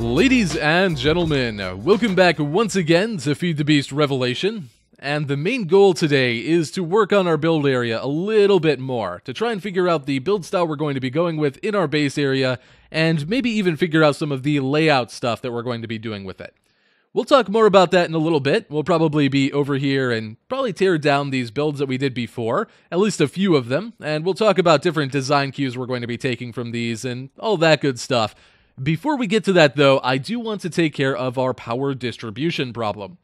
Ladies and gentlemen, welcome back once again to Feed the Beast Revelation, and the main goal today is to work on our build area a little bit more, to try and figure out the build style we're going to be going with in our base area, and maybe even figure out some of the layout stuff that we're going to be doing with it. We'll talk more about that in a little bit. We'll probably be over here and probably tear down these builds that we did before, at least a few of them, and we'll talk about different design cues we're going to be taking from these and all that good stuff. Before we get to that, though, I do want to take care of our power distribution problem.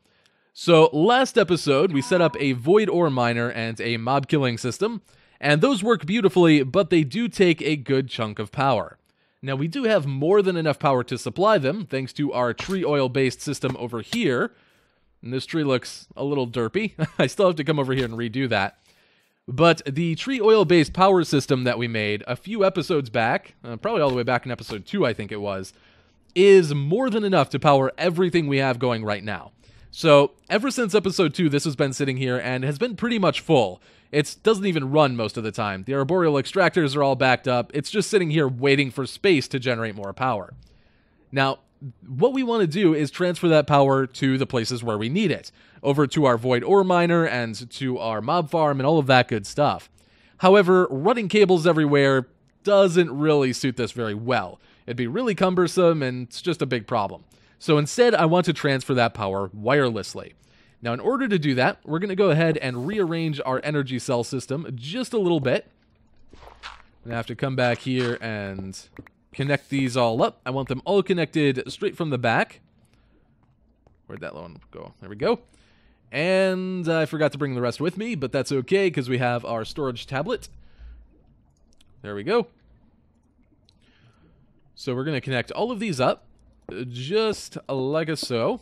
So, last episode, we set up a void ore miner and a mob killing system, and those work beautifully, but they do take a good chunk of power. Now, we do have more than enough power to supply them, thanks to our tree oil-based system over here. And this tree looks a little derpy. I still have to come over here and redo that. But the tree oil-based power system that we made a few episodes back, probably all the way back in episode 2, I think it was, is more than enough to power everything we have going right now. So, ever since episode 2, this has been sitting here and has been pretty much full. It doesn't even run most of the time. The arboreal extractors are all backed up. It's just sitting here waiting for space to generate more power. Now, what we want to do is transfer that power to the places where we need it, over to our void ore miner and to our mob farm and all of that good stuff. However, running cables everywhere doesn't really suit this very well. It'd be really cumbersome and it's just a big problem. So instead, I want to transfer that power wirelessly. Now, in order to do that, we're going to go ahead and rearrange our energy cell system just a little bit. I'm going to have to come back here and connect these all up. I want them all connected straight from the back. Where'd that one go? There we go. And I forgot to bring the rest with me, but that's okay because we have our storage tablet. There we go. So we're going to connect all of these up, just like so.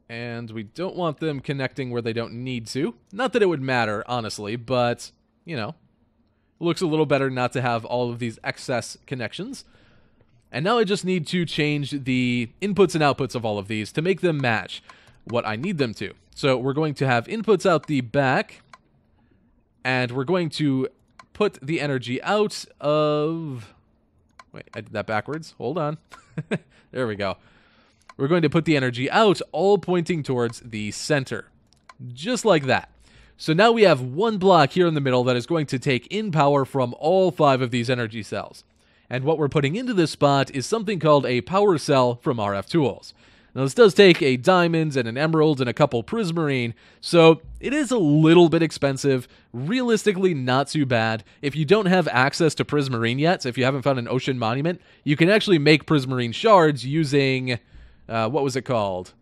And we don't want them connecting where they don't need to. Not that it would matter, honestly, but, you know, it looks a little better not to have all of these excess connections. And now I just need to change the inputs and outputs of all of these to make them match what I need them to. So we're going to have inputs out the back, and we're going to put the energy out of... Wait, I did that backwards. Hold on. There we go. We're going to put the energy out, all pointing towards the center. Just like that. So now we have one block here in the middle that is going to take in power from all 5 of these energy cells. And what we're putting into this spot is something called a power cell from RF Tools. Now this does take a diamond and an emerald and a couple prismarine, so it is a little bit expensive, realistically not too bad. If you don't have access to prismarine yet, so if you haven't found an ocean monument, you can actually make prismarine shards using... what was it called?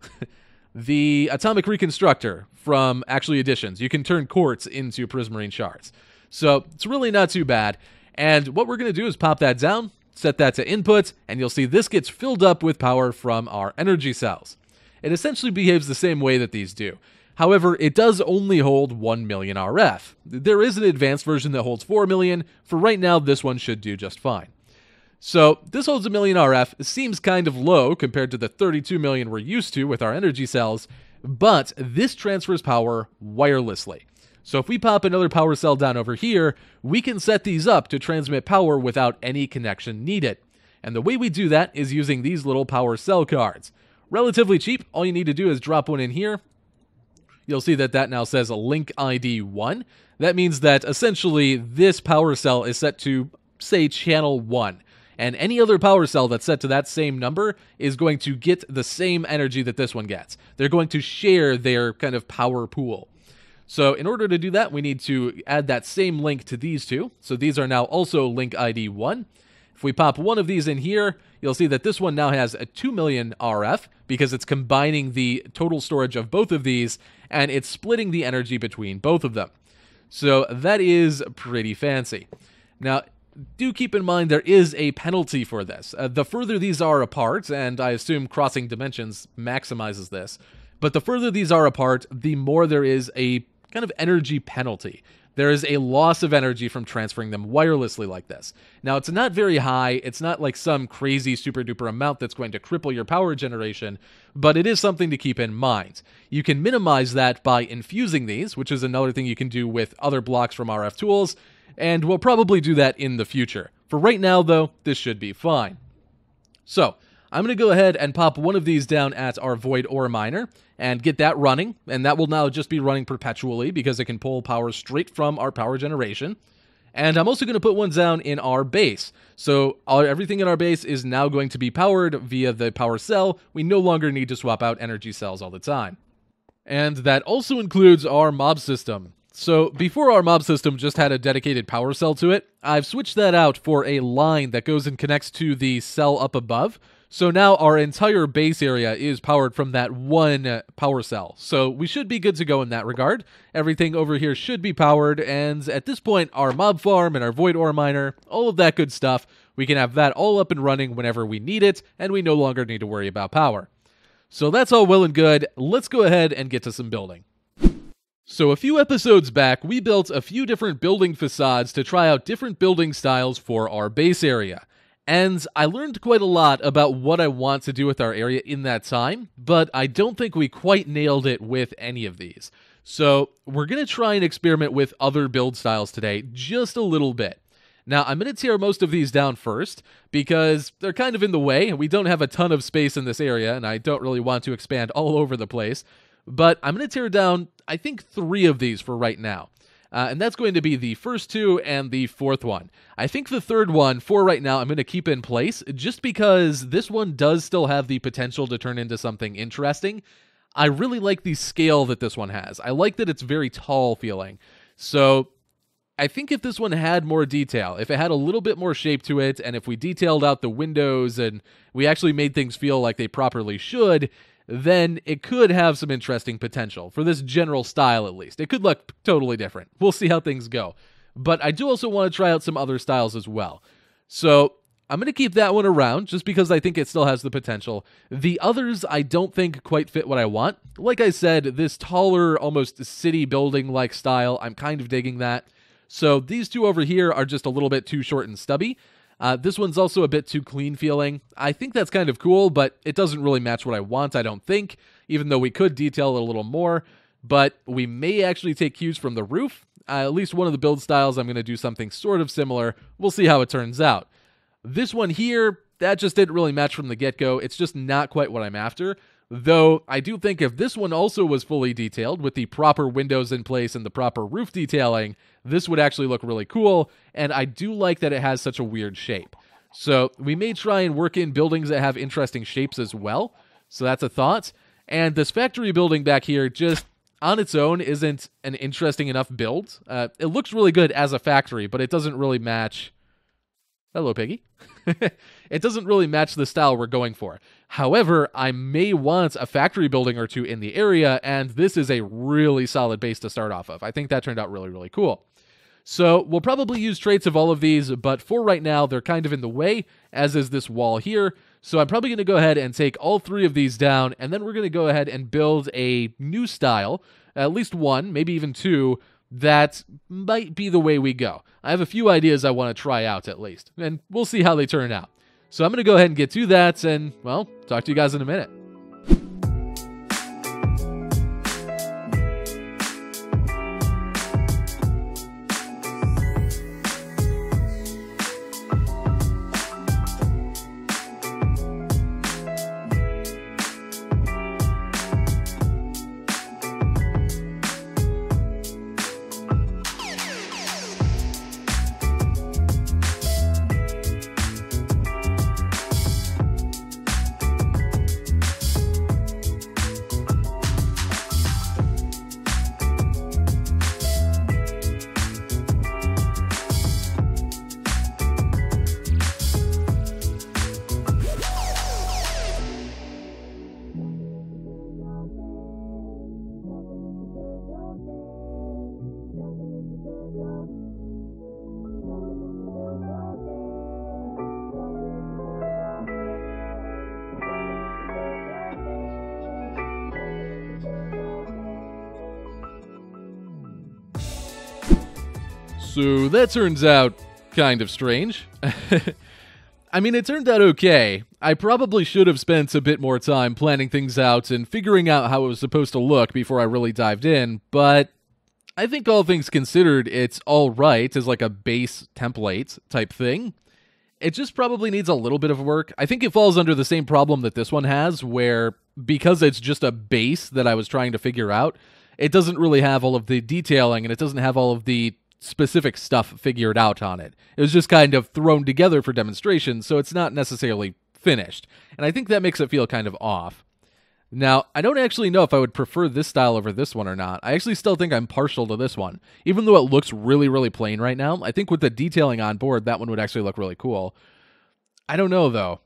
The Atomic Reconstructor from Actually Additions. You can turn quartz into prismarine shards. So it's really not too bad. And what we're going to do is pop that down, set that to input, and you'll see this gets filled up with power from our energy cells. It essentially behaves the same way that these do. However, it does only hold 1 million RF. There is an advanced version that holds 4 million. For right now, this one should do just fine. So, this holds 1 million RF. It seems kind of low compared to the 32 million we're used to with our energy cells, but this transfers power wirelessly. So if we pop another power cell down over here, we can set these up to transmit power without any connection needed. And the way we do that is using these little power cell cards. Relatively cheap. All you need to do is drop one in here. You'll see that that now says link ID 1. That means that essentially this power cell is set to, say, channel 1. And any other power cell that's set to that same number is going to get the same energy that this one gets. They're going to share their kind of power pool. So in order to do that, we need to add that same link to these two. So these are now also link ID 1. If we pop one of these in here, you'll see that this one now has a 2 million RF because it's combining the total storage of both of these, and it's splitting the energy between both of them. So that is pretty fancy. Now, do keep in mind there is a penalty for this. The further these are apart, and I assume crossing dimensions maximizes this, but the further these are apart, the more there is a kind of energy penalty. There is a loss of energy from transferring them wirelessly like this. Now, it's not very high. It's not like some crazy super duper amount that's going to cripple your power generation, but it is something to keep in mind. You can minimize that by infusing these, which is another thing you can do with other blocks from RF Tools, and we'll probably do that in the future. For right now, though, this should be fine. So, I'm going to go ahead and pop one of these down at our void ore miner and get that running, and that will now just be running perpetually because it can pull power straight from our power generation. And I'm also going to put one down in our base. So everything in our base is now going to be powered via the power cell. We no longer need to swap out energy cells all the time. And that also includes our mob system. So before our mob system just had a dedicated power cell to it, I've switched that out for a line that goes and connects to the cell up above. So now our entire base area is powered from that one power cell. So we should be good to go in that regard. Everything over here should be powered, and at this point, our mob farm and our void ore miner, all of that good stuff, we can have that all up and running whenever we need it, and we no longer need to worry about power. So that's all well and good. Let's go ahead and get to some building. So a few episodes back, we built a few different building facades to try out different building styles for our base area. And I learned quite a lot about what I want to do with our area in that time, but I don't think we quite nailed it with any of these. So we're going to try and experiment with other build styles today, just a little bit. Now, I'm going to tear most of these down first, because they're kind of in the way. We don't have a ton of space in this area, and I don't really want to expand all over the place. But I'm going to tear down, I think, 3 of these for right now. And that's going to be the first 2 and the 4th one. I think the 3rd one, for right now, I'm going to keep in place, just because this one does still have the potential to turn into something interesting. I really like the scale that this one has. I like that it's very tall feeling. So I think if this one had more detail, if it had a little bit more shape to it, and if we detailed out the windows and we actually made things feel like they properly should, then it could have some interesting potential, for this general style at least. It could look totally different. We'll see how things go. But I do also want to try out some other styles as well. So I'm going to keep that one around, just because I think it still has the potential. The others I don't think quite fit what I want. Like I said, this taller, almost city building-like style, I'm kind of digging that. So these 2 over here are just a little bit too short and stubby. This one's also a bit too clean feeling. I think that's kind of cool, but it doesn't really match what I want, I don't think, even though we could detail it a little more. But we may actually take cues from the roof. At least one of the build styles, I'm going to do something sort of similar. We'll see how it turns out. This one here, that just didn't really match from the get-go. It's just not quite what I'm after. Though, I do think if this one also was fully detailed, with the proper windows in place and the proper roof detailing, this would actually look really cool, and I do like that it has such a weird shape. So, we may try and work in buildings that have interesting shapes as well, so that's a thought. And this factory building back here, just on its own, isn't an interesting enough build. It looks really good as a factory, but it doesn't really match... Hello, Piggy. It doesn't really match the style we're going for. However, I may want a factory building or 2 in the area, and this is a really solid base to start off of. I think that turned out really, really cool. So we'll probably use traits of all of these, but for right now, they're kind of in the way, as is this wall here. So I'm probably going to go ahead and take all 3 of these down, and then we're going to go ahead and build a new style, at least 1, maybe even 2, that might be the way we go. I have a few ideas I want to try out at least, and we'll see how they turn out. So I'm going to go ahead and get to that, and, well, talk to you guys in a minute. So that turns out kind of strange. I mean, it turned out okay. I probably should have spent a bit more time planning things out and figuring out how it was supposed to look before I really dived in, but I think all things considered, it's all right as like a base template type thing. It just probably needs a little bit of work. I think it falls under the same problem that this one has, where because it's just a base that I was trying to figure out, it doesn't really have all of the detailing and it doesn't have all of the specific stuff figured out on it. It was just kind of thrown together for demonstration, so it's not necessarily finished. And I think that makes it feel kind of off. Now, I don't actually know if I would prefer this style over this one or not. I actually still think I'm partial to this one. Even though it looks really, really plain right now, I think with the detailing on board, that one would actually look really cool. I don't know, though.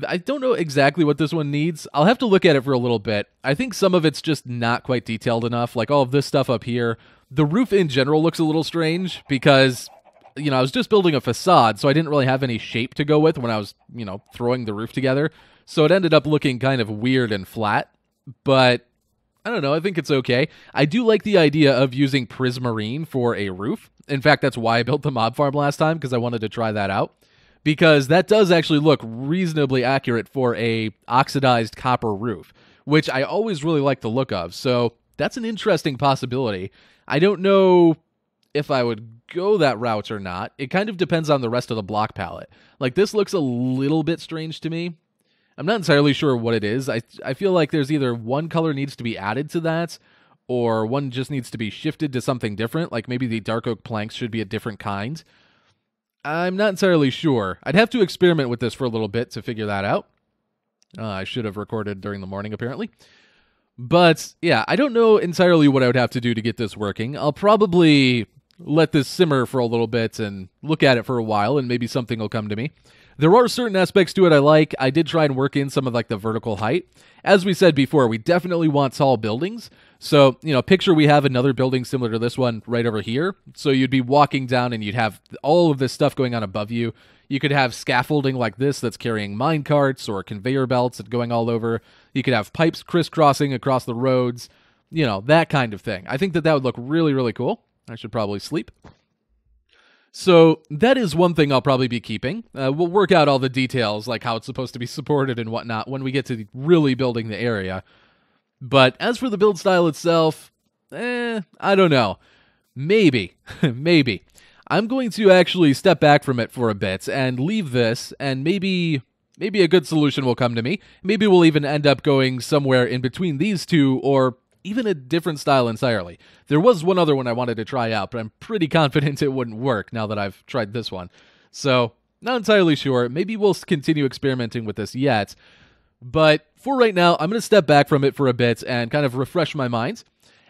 I don't know exactly what this one needs. I'll have to look at it for a little bit. I think some of it's just not quite detailed enough, like all of this stuff up here. The roof in general looks a little strange because, you know, I was just building a facade, so I didn't really have any shape to go with when I was, you know, throwing the roof together. So it ended up looking kind of weird and flat, but I don't know, I think it's okay. I do like the idea of using prismarine for a roof. In fact, that's why I built the mob farm last time, because I wanted to try that out. Because that does actually look reasonably accurate for a oxidized copper roof, which I always really like the look of. So that's an interesting possibility. I don't know if I would go that route or not. It kind of depends on the rest of the block palette. Like, this looks a little bit strange to me. I'm not entirely sure what it is. I feel like there's either one color needs to be added to that, or one just needs to be shifted to something different, like maybe the dark oak planks should be a different kind. I'm not entirely sure. I'd have to experiment with this for a little bit to figure that out. I should have recorded during the morning, apparently. But, yeah, I don't know entirely what I would have to do to get this working. I'll probably let this simmer for a little bit and look at it for a while, and maybe something will come to me. There are certain aspects to it I like. I did try and work in some of like the vertical height. As we said before, we definitely want tall buildings. So, you know, picture we have another building similar to this one right over here. So you'd be walking down and you'd have all of this stuff going on above you. You could have scaffolding like this that's carrying mine carts or conveyor belts that going all over. You could have pipes crisscrossing across the roads. You know, that kind of thing. I think that would look really, really cool. I should probably sleep. So that is one thing I'll probably be keeping. We'll work out all the details, like how it's supposed to be supported and whatnot, when we get to really building the area. But as for the build style itself, I don't know. Maybe. Maybe. I'm going to actually step back from it for a bit and leave this, and maybe a good solution will come to me. Maybe we'll even end up going somewhere in between these two, or even a different style entirely. There was one other one I wanted to try out, but I'm pretty confident it wouldn't work now that I've tried this one. So, not entirely sure. Maybe we'll continue experimenting with this yet. But for right now, I'm going to step back from it for a bit and kind of refresh my mind.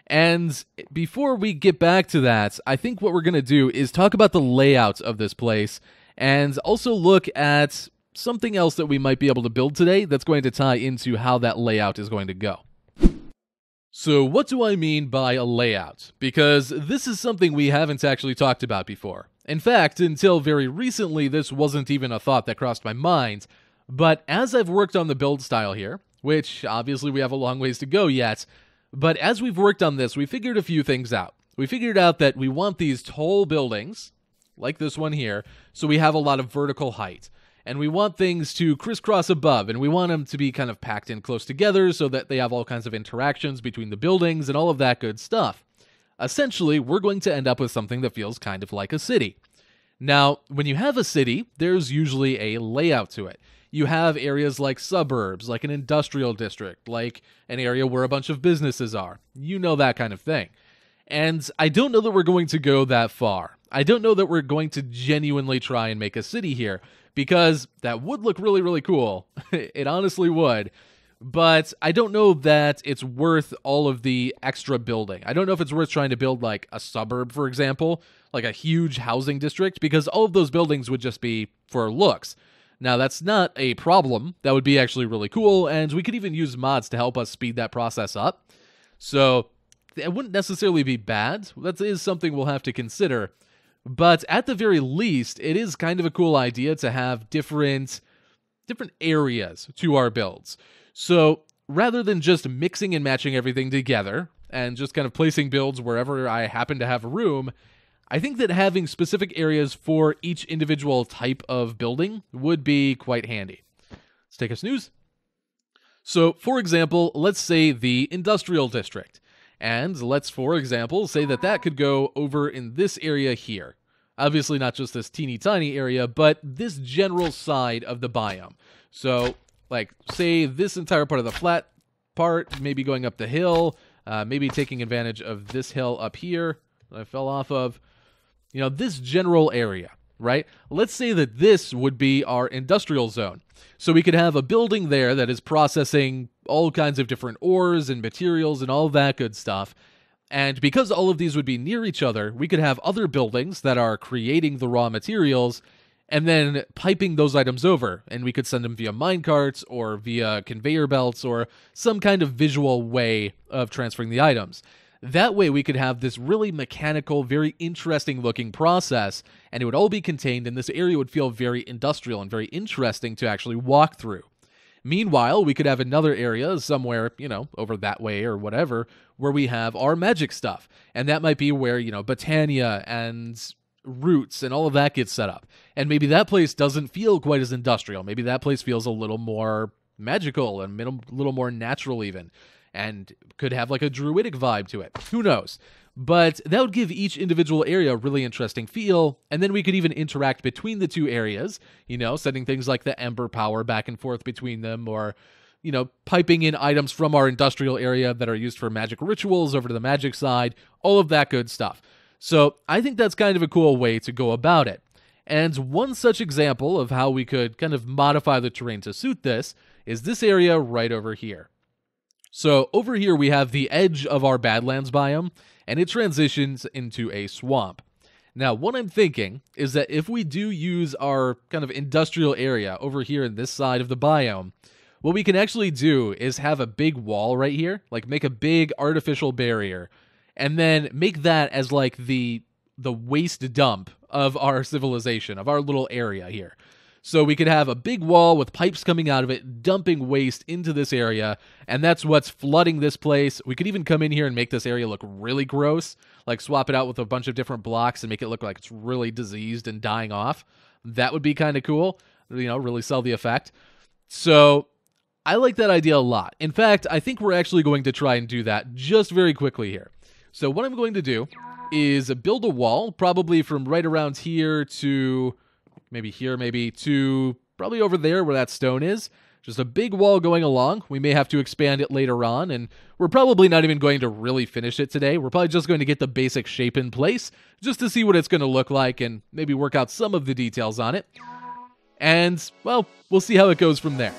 And before we get back to that, I think what we're going to do is talk about the layout of this place and also look at something else that we might be able to build today that's going to tie into how that layout is going to go. So what do I mean by a layout? Because this is something we haven't actually talked about before. In fact, until very recently, this wasn't even a thought that crossed my mind. But as I've worked on the build style here, which obviously we have a long ways to go yet, but as we've worked on this, we figured a few things out. We figured out that we want these tall buildings, like this one here, so we have a lot of vertical height. And we want things to crisscross above, and we want them to be kind of packed in close together so that they have all kinds of interactions between the buildings and all of that good stuff. Essentially, we're going to end up with something that feels kind of like a city. Now, when you have a city, there's usually a layout to it. You have areas like suburbs, like an industrial district, like an area where a bunch of businesses are. You know, that kind of thing. And I don't know that we're going to go that far. I don't know that we're going to genuinely try and make a city here, because that would look really, really cool. It honestly would. But I don't know that it's worth all of the extra building. I don't know if it's worth trying to build like a suburb, for example, like a huge housing district, because all of those buildings would just be for looks. Now, that's not a problem. That would be actually really cool, and we could even use mods to help us speed that process up. So it wouldn't necessarily be bad. That is something we'll have to consider. But at the very least, it is kind of a cool idea to have different areas to our builds. So rather than just mixing and matching everything together and just kind of placing builds wherever I happen to have room, I think that having specific areas for each individual type of building would be quite handy. Let's take a snooze. So, for example, let's say the industrial district. And let's, for example, say that could go over in this area here. Obviously not just this teeny tiny area, but this general side of the biome. So, like, say this entire part of the flat part, maybe going up the hill, maybe taking advantage of this hill up here that I fell off of. You know, this general area, right? Let's say that this would be our industrial zone. So we could have a building there that is processing all kinds of different ores and materials and all that good stuff. And because all of these would be near each other, we could have other buildings that are creating the raw materials and then piping those items over. And we could send them via minecarts or via conveyor belts or some kind of visual way of transferring the items. That way we could have this really mechanical, very interesting looking process, and it would all be contained, and this area would feel very industrial and very interesting to actually walk through. Meanwhile, we could have another area somewhere, you know, over that way or whatever, where we have our magic stuff. And that might be where, you know, Botania and Roots and all of that gets set up. And maybe that place doesn't feel quite as industrial. Maybe that place feels a little more magical and a little more natural even. And could have like a druidic vibe to it. Who knows? But that would give each individual area a really interesting feel, and then we could even interact between the two areas, you know, sending things like the Ember power back and forth between them, or, you know, piping in items from our industrial area that are used for magic rituals over to the magic side, all of that good stuff. So I think that's kind of a cool way to go about it. And one such example of how we could kind of modify the terrain to suit this is this area right over here. So over here we have the edge of our Badlands biome, and it transitions into a swamp. Now, what I'm thinking is that if we do use our kind of industrial area over here in this side of the biome, what we can actually do is have a big wall right here, like make a big artificial barrier, and then make that as like the waste dump of our civilization, of our little area here. So we could have a big wall with pipes coming out of it, dumping waste into this area, and that's what's flooding this place. We could even come in here and make this area look really gross, like swap it out with a bunch of different blocks and make it look like it's really diseased and dying off. That would be kind of cool, you know, really sell the effect. So I like that idea a lot. In fact, I think we're actually going to try and do that just very quickly here. So what I'm going to do is build a wall, probably from right around here to maybe here, maybe to probably over there where that stone is. Just a big wall going along. We may have to expand it later on, and we're probably not even going to really finish it today. We're probably just going to get the basic shape in place, just to see what it's going to look like, and maybe work out some of the details on it. And, well, we'll see how it goes from there.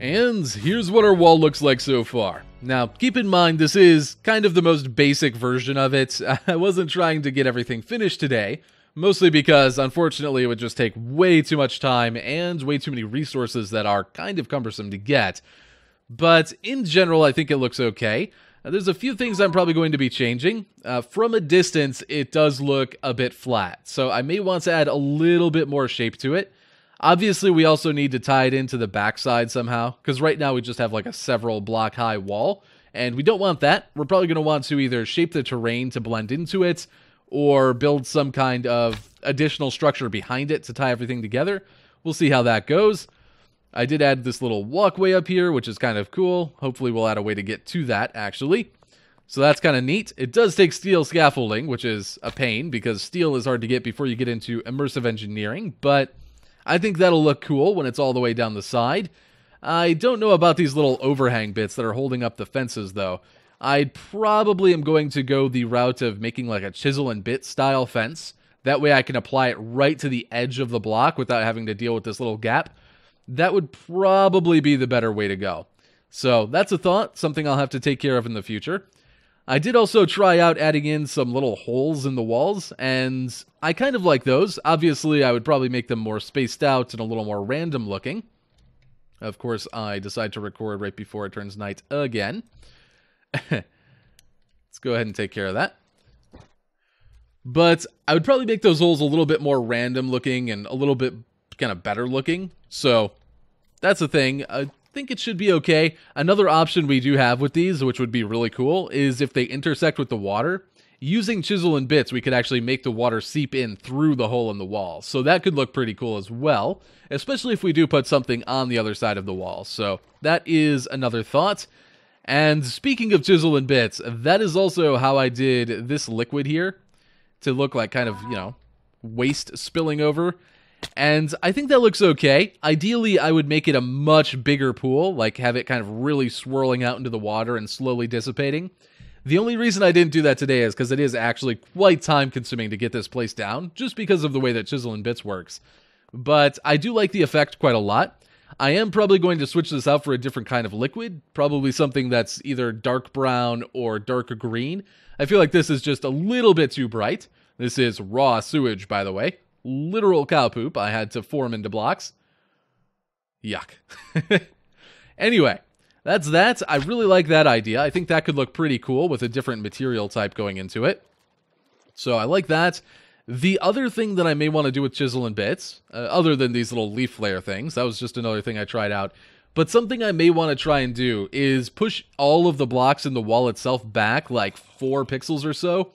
And here's what our wall looks like so far. Now, keep in mind, this is kind of the most basic version of it. I wasn't trying to get everything finished today, mostly because, unfortunately, it would just take way too much time and way too many resources that are kind of cumbersome to get. But in general, I think it looks okay. There's a few things I'm probably going to be changing. From a distance, it does look a bit flat, so I may want to add a little bit more shape to it. Obviously, we also need to tie it into the backside somehow, because right now we just have like a several block high wall, and we don't want that. We're probably going to want to either shape the terrain to blend into it, or build some kind of additional structure behind it to tie everything together. We'll see how that goes. I did add this little walkway up here, which is kind of cool. Hopefully we'll add a way to get to that, actually. So that's kind of neat. It does take steel scaffolding, which is a pain, because steel is hard to get before you get into immersive engineering, but I think that'll look cool when it's all the way down the side. I don't know about these little overhang bits that are holding up the fences, though. I probably am going to go the route of making like a chisel and bit style fence. That way I can apply it right to the edge of the block without having to deal with this little gap. That would probably be the better way to go. So that's a thought, something I'll have to take care of in the future. I did also try out adding in some little holes in the walls, and I kind of like those. Obviously, I would probably make them more spaced out and a little more random looking. Of course, I decide to record right before it turns night again. Let's go ahead and take care of that. But I would probably make those holes a little bit more random looking and a little bit kind of better looking. So that's the thing. I think it should be okay. Another option we do have with these, which would be really cool, is if they intersect with the water. Using chisel and bits, we could actually make the water seep in through the hole in the wall. So that could look pretty cool as well, especially if we do put something on the other side of the wall. So that is another thought. And speaking of chisel and bits, that is also how I did this liquid here to look like kind of, you know, waste spilling over. And I think that looks okay. Ideally, I would make it a much bigger pool, like have it kind of really swirling out into the water and slowly dissipating. The only reason I didn't do that today is because it is actually quite time-consuming to get this place down, just because of the way that Chisel and Bits works. But I do like the effect quite a lot. I am probably going to switch this out for a different kind of liquid, probably something that's either dark brown or dark green. I feel like this is just a little bit too bright. This is raw sewage, by the way. Literal cow poop I had to form into blocks. Yuck. Anyway. That's that. I really like that idea. I think that could look pretty cool with a different material type going into it. So I like that. The other thing that I may want to do with Chisel and Bits, other than these little leaf layer things, that was just another thing I tried out, but something I may want to try and do is push all of the blocks in the wall itself back like 4 pixels or so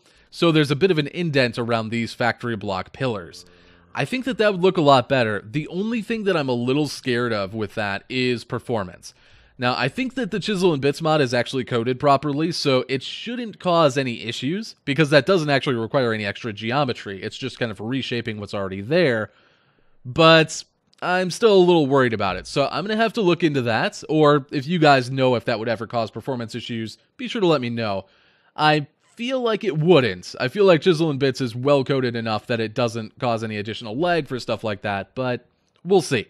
there's a bit of an indent around these factory block pillars. I think that would look a lot better. The only thing that I'm a little scared of with that is performance. Now, I think that the Chisel and Bits mod is actually coded properly, so it shouldn't cause any issues, because that doesn't actually require any extra geometry. It's just kind of reshaping what's already there, but I'm still a little worried about it. So I'm going to have to look into that, or if you guys know if that would ever cause performance issues, be sure to let me know. I feel like it wouldn't. I feel like Chisel and Bits is well coded enough that it doesn't cause any additional lag for stuff like that, but we'll see.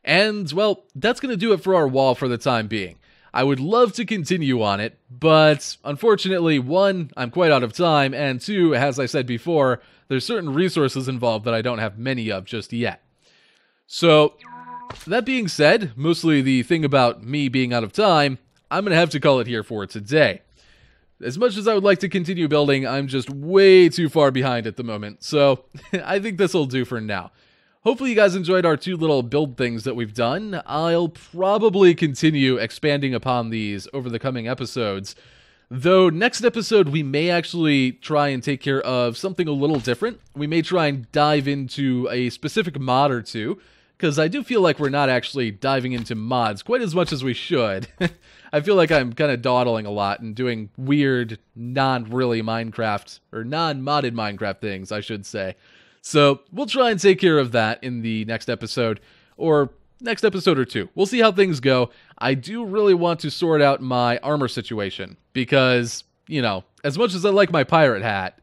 And, well, that's going to do it for our wall for the time being. I would love to continue on it, but unfortunately, 1, I'm quite out of time, and 2, as I said before, there's certain resources involved that I don't have many of just yet. So, that being said, mostly the thing about me being out of time, I'm going to have to call it here for today. As much as I would like to continue building, I'm just way too far behind at the moment, so I think this will do for now. Hopefully you guys enjoyed our 2 little build things that we've done. I'll probably continue expanding upon these over the coming episodes. Though next episode we may actually try and take care of something a little different. We may try and dive into a specific mod or two, because I do feel like we're not actually diving into mods quite as much as we should. I feel like I'm kind of dawdling a lot and doing weird, non-really Minecraft, or non-modded Minecraft things, I should say. So, we'll try and take care of that in the next episode, or next episode or 2. We'll see how things go. I do really want to sort out my armor situation, because, you know, as much as I like my pirate hat,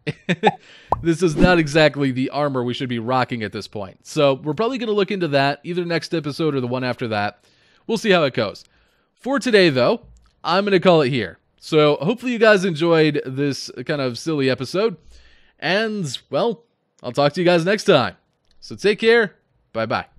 this is not exactly the armor we should be rocking at this point. So, we're probably going to look into that, either next episode or the one after that. We'll see how it goes. For today, though, I'm going to call it here. So, hopefully you guys enjoyed this kind of silly episode, and, well, I'll talk to you guys next time. So take care. Bye-bye.